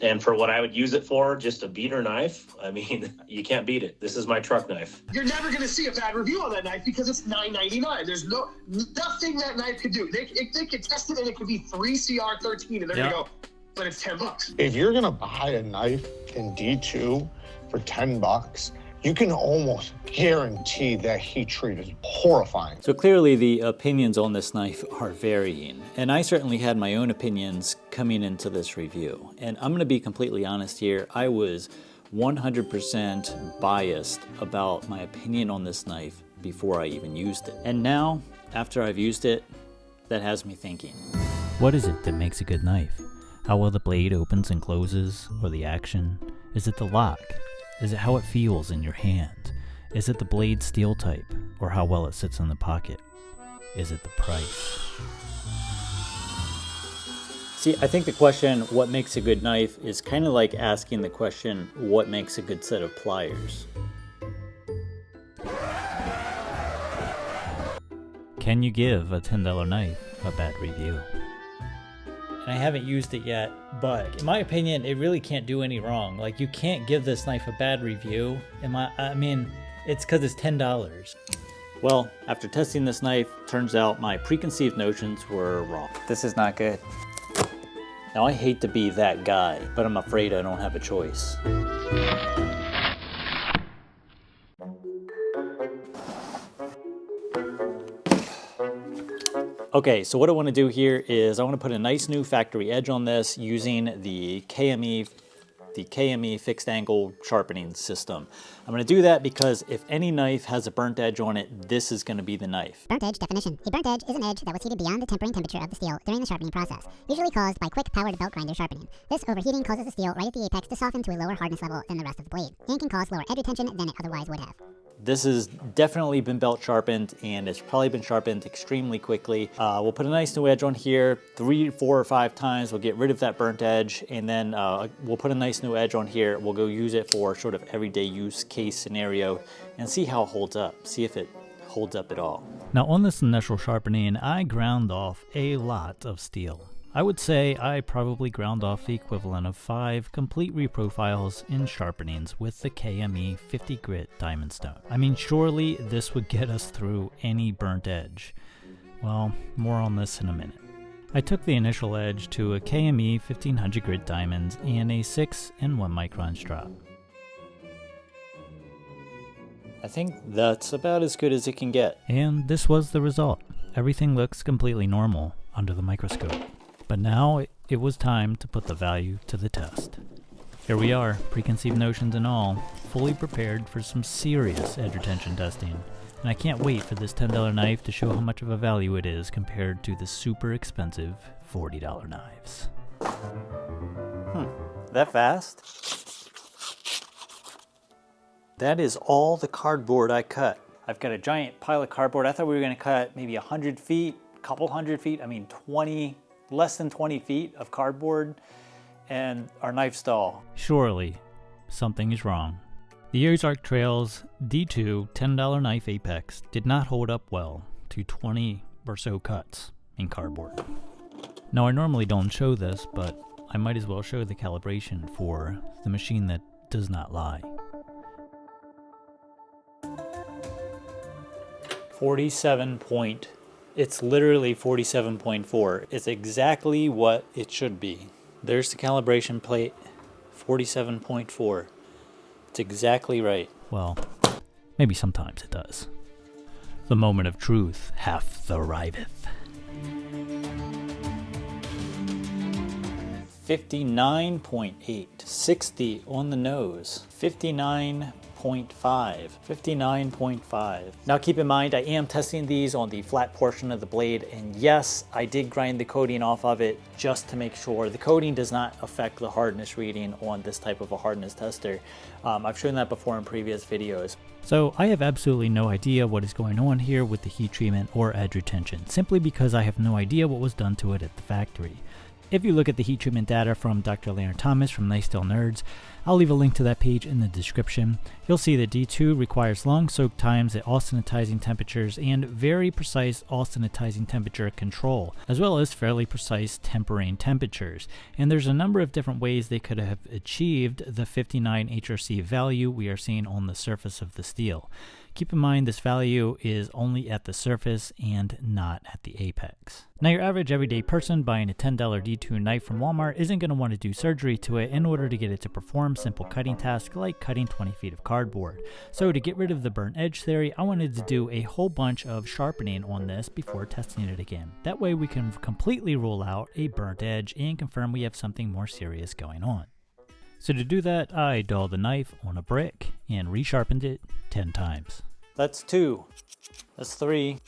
And for what I would use it for, just a beater knife, I mean, you can't beat it. This is my truck knife. You're never going to see a bad review on that knife because it's $9.99. There's nothing that knife could do. They could test it and it could be 3CR13 and they're going to go, but it's $10. If you're going to buy a knife in D2 for $10, you can almost guarantee that heat treat is horrifying. So clearly the opinions on this knife are varying, and I certainly had my own opinions coming into this review. And I'm going to be completely honest here, I was 100% biased about my opinion on this knife before I even used it. And now, after I've used it, that has me thinking. What is it that makes a good knife? How well the blade opens and closes, or the action? Is it the lock? Is it how it feels in your hand? Is it the blade steel type, or how well it sits in the pocket? Is it the price? See, I think the question, what makes a good knife, is kind of like asking the question, what makes a good set of pliers? Can you give a $10 knife a bad review? And I haven't used it yet, but in my opinion, it really can't do any wrong. Like, you can't give this knife a bad review. I mean, it's because it's $10. Well, after testing this knife, turns out my preconceived notions were wrong. This is not good. Now, I hate to be that guy, but I'm afraid I don't have a choice. Okay, so what I want to do here is I want to put a nice new factory edge on this using the KME fixed angle sharpening system. I'm going to do that because if any knife has a burnt edge on it, this is going to be the knife. Burnt edge definition. A burnt edge is an edge that was heated beyond the tempering temperature of the steel during the sharpening process, usually caused by quick powered belt grinder sharpening. This overheating causes the steel right at the apex to soften to a lower hardness level than the rest of the blade, and can cause lower edge retention than it otherwise would have. This has definitely been belt sharpened, and it's probably been sharpened extremely quickly. We'll put a nice new edge on here 3, 4, or 5 times. We'll get rid of that burnt edge, and then we'll put a nice new edge on here. We'll go use it for sort of everyday use case scenario and see how it holds up, see if it holds up at all. Now on this initial sharpening, I ground off a lot of steel. I would say I probably ground off the equivalent of 5 complete reprofiles in sharpenings with the KME 50 grit diamond stone. I mean, surely this would get us through any burnt edge. Well, more on this in a minute. I took the initial edge to a KME 1500 grit diamonds and a 6 and 1 micron strop. I think that's about as good as it can get. And this was the result. Everything looks completely normal under the microscope. But now it was time to put the value to the test. Here we are, preconceived notions and all, fully prepared for some serious edge retention testing. And I can't wait for this $10 knife to show how much of a value it is compared to the super expensive $40 knives. That fast? That is all the cardboard I cut. I've got a giant pile of cardboard. I thought we were gonna cut maybe 100 feet, a couple hundred feet, I mean less than 20 feet of cardboard, and our knife stall. Surely, something is wrong. The Ozark Trail's D2 $10 knife apex did not hold up well to 20 or so cuts in cardboard. Now I normally don't show this, but I might as well show the calibration for the machine that does not lie. 47 point. It's literally 47.4. It's exactly what it should be. There's the calibration plate, 47.4. It's exactly right. Well, maybe sometimes it does. The moment of truth hath arriveth. 59.8. 60 on the nose. 59.5. 59.5. Now keep in mind, I am testing these on the flat portion of the blade, and yes, I did grind the coating off of it just to make sure. The coating does not affect the hardness reading on this type of a hardness tester. I've shown that before in previous videos. So I have absolutely no idea what is going on here with the heat treatment or edge retention, simply because I have no idea what was done to it at the factory. If you look at the heat treatment data from Dr. Larrin Thomas from Nice Steel Nerds, I'll leave a link to that page in the description. You'll see that D2 requires long soak times at austenitizing temperatures and very precise austenitizing temperature control, as well as fairly precise tempering temperatures. And there's a number of different ways they could have achieved the 59 HRC value we are seeing on the surface of the steel. Keep in mind this value is only at the surface and not at the apex. Now your average everyday person buying a $10 D2 knife from Walmart isn't going to want to do surgery to it in order to get it to perform simple cutting tasks like cutting 20 feet of cardboard. So to get rid of the burnt edge theory, I wanted to do a whole bunch of sharpening on this before testing it again. That way we can completely rule out a burnt edge and confirm we have something more serious going on. So to do that, I dulled the knife on a brick and resharpened it 10 times. That's 2, that's 3,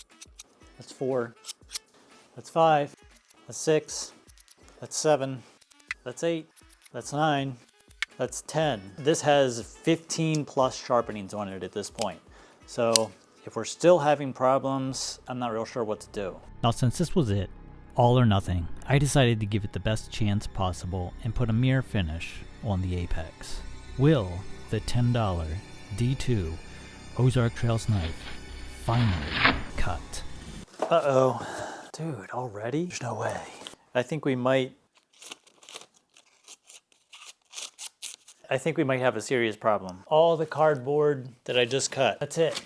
that's 4, that's 5, that's 6, that's 7, that's 8, that's 9, that's 10. This has 15 plus sharpenings on it at this point. So if we're still having problems, I'm not real sure what to do. Now since this was it, all or nothing, I decided to give it the best chance possible and put a mirror finish on the apex. Will the $10 D2 Ozark Trails knife finally cut? Uh-oh. Dude, already? There's no way. I think we might have a serious problem. All the cardboard that I just cut, that's it.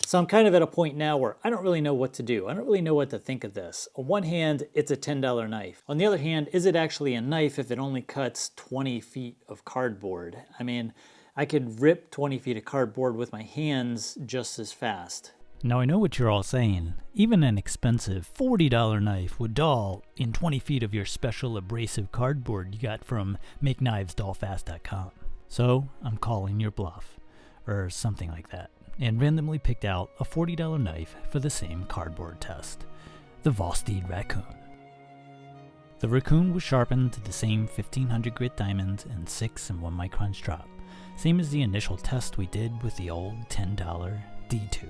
So I'm kind of at a point now where I don't really know what to do. I don't really know what to think of this. On one hand, it's a $10 knife. On the other hand, is it actually a knife if it only cuts 20 feet of cardboard? I mean, I could rip 20 feet of cardboard with my hands just as fast. Now I know what you're all saying. Even an expensive $40 knife would dull in 20 feet of your special abrasive cardboard you got from MakeKnivesDullFast.com. So I'm calling your bluff, or something like that, and randomly picked out a $40 knife for the same cardboard test, the Volsteed Raccoon. The Raccoon was sharpened to the same 1500 grit diamond and 6 and 1 micron strop, same as the initial test we did with the old $10 D2.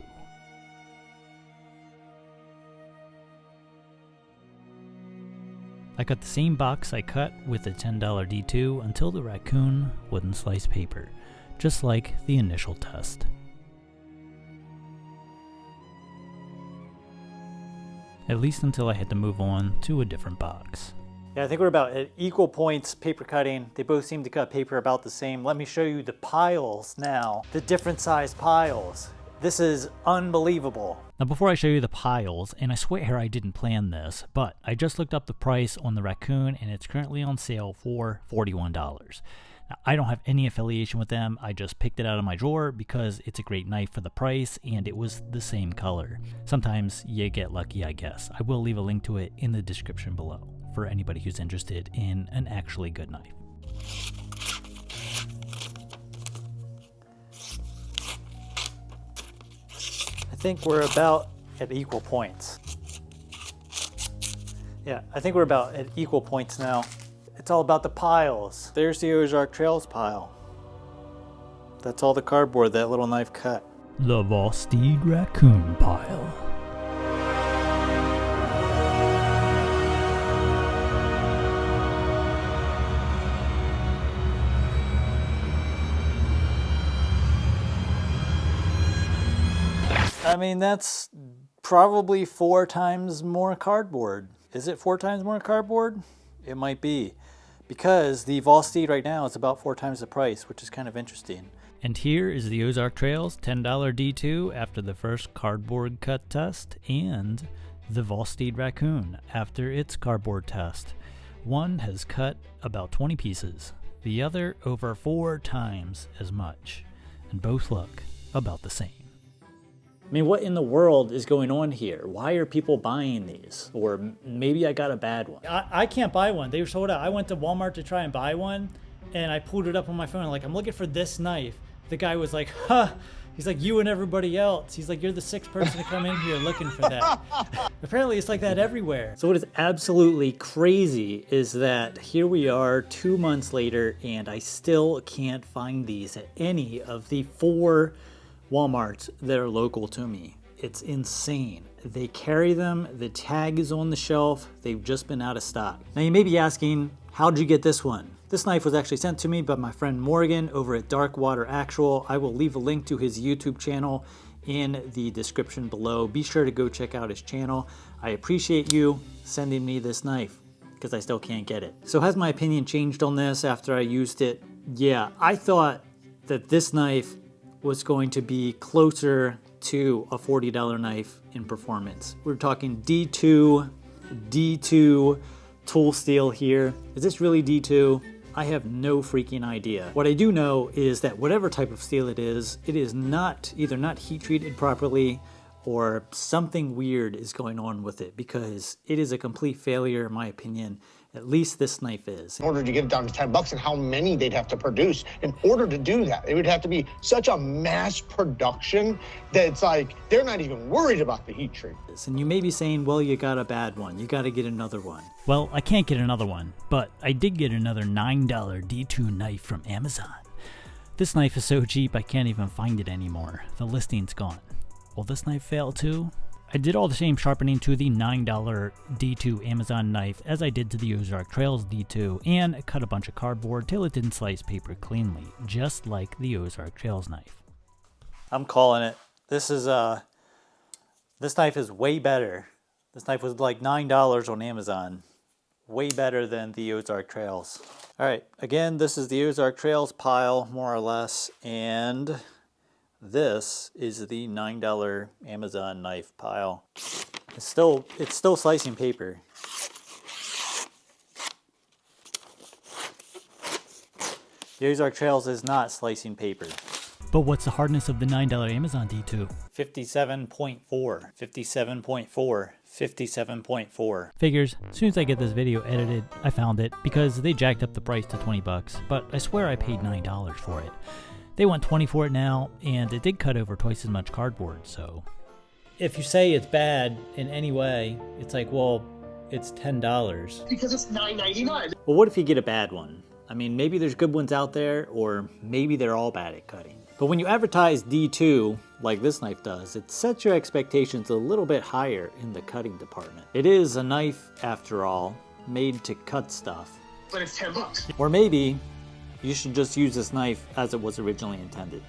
I cut the same box I cut with the $10 D2 until the Raccoon wouldn't slice paper, just like the initial test. At least until I had to move on to a different box. Yeah, I think we're about at equal points paper cutting. They both seem to cut paper about the same. Let me show you the piles now, the different size piles. This is unbelievable. Now before I show you the piles, and I swear I didn't plan this, but I just looked up the price on the Raccoon and it's currently on sale for $41. Now, I don't have any affiliation with them. I just picked it out of my drawer because it's a great knife for the price and it was the same color. Sometimes you get lucky, I guess. I will leave a link to it in the description below for anybody who's interested in an actually good knife. I think we're about at equal points. Yeah, I think we're about at equal points now. It's all about the piles. There's the Ozark Trails pile. That's all the cardboard that little knife cut. The Volsteed Raccoon pile. I mean, that's probably 4 times more cardboard. Is it 4 times more cardboard? It might be. Because the Volsteed right now is about 4 times the price, which is kind of interesting. And here is the Ozark Trails $10 D2 after the first cardboard cut test, and the Volsteed Raccoon after its cardboard test. One has cut about 20 pieces, the other over 4 times as much, and both look about the same. I mean, what in the world is going on here? Why are people buying these? Or maybe I got a bad one. I can't buy one. They were sold out. I went to Walmart to try and buy one, and I pulled it up on my phone. Like, I'm looking for this knife. The guy was like, huh. He's like, you and everybody else. He's like, you're the 6th person to come in here looking for that. Apparently, it's like that everywhere. So what is absolutely crazy is that here we are 2 months later, and I still can't find these at any of the 4 Walmarts that are local to me. It's insane. They carry them, the tag is on the shelf, they've just been out of stock. Now you may be asking, how'd you get this one? This knife was actually sent to me by my friend Morgan over at Dark Water Actual. I will leave a link to his YouTube channel in the description below. Be sure to go check out his channel. I appreciate you sending me this knife because I still can't get it. So has my opinion changed on this after I used it? Yeah, I thought that this knife was going to be closer to a $40 knife in performance. We're talking D2 tool steel here. Is this really D2? I have no freaking idea. What I do know is that whatever type of steel it is not either not heat treated properly or something weird is going on with it, because it is a complete failure in my opinion. At least this knife is. In order to get it down to 10 bucks and how many they'd have to produce in order to do that. It would have to be such a mass production that it's like, they're not even worried about the heat treat. And you may be saying, well, you got a bad one. You got to get another one. Well, I can't get another one, but I did get another $9 D2 knife from Amazon. This knife is so cheap I can't even find it anymore. The listing's gone. Will this knife fail too? I did all the same sharpening to the $9 D2 Amazon knife as I did to the Ozark Trails D2, and cut a bunch of cardboard till it didn't slice paper cleanly, just like the Ozark Trails knife. I'm calling it. This knife is way better. This knife was like $9 on Amazon. Way better than the Ozark Trails. All right, again, this is the Ozark Trails pile, more or less, and this is the $9 Amazon knife pile. It's still slicing paper. The Ozark Trails is not slicing paper. But what's the hardness of the $9 Amazon D2? 57.4, 57.4, 57.4. Figures, as soon as I get this video edited, I found it because they jacked up the price to 20 bucks, but I swear I paid $9 for it. They want 20 for it now, and it did cut over twice as much cardboard, so. If you say it's bad in any way, it's like, well, it's $10. Because it's $9.99. Well, what if you get a bad one? I mean, maybe there's good ones out there, or maybe they're all bad at cutting. But when you advertise D2, like this knife does, it sets your expectations a little bit higher in the cutting department. It is a knife, after all, made to cut stuff. But it's 10 bucks. Or maybe you should just use this knife as it was originally intended.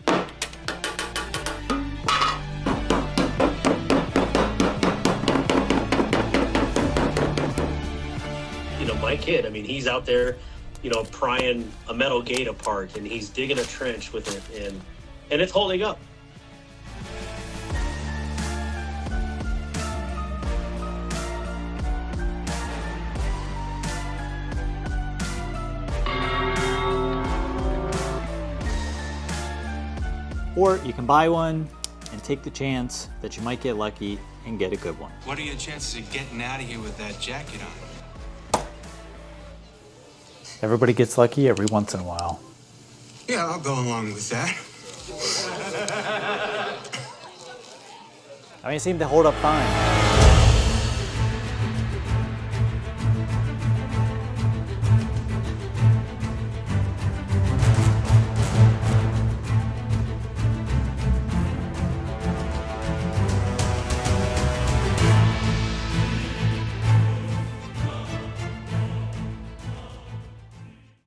You know, my kid, I mean, he's out there, you know, prying a metal gate apart, and he's digging a trench with it, and it's holding up. Or you can buy one and take the chance that you might get lucky and get a good one. What are your chances of getting out of here with that jacket on? Everybody gets lucky every once in a while. Yeah, I'll go along with that. I mean, it seemed to hold up fine.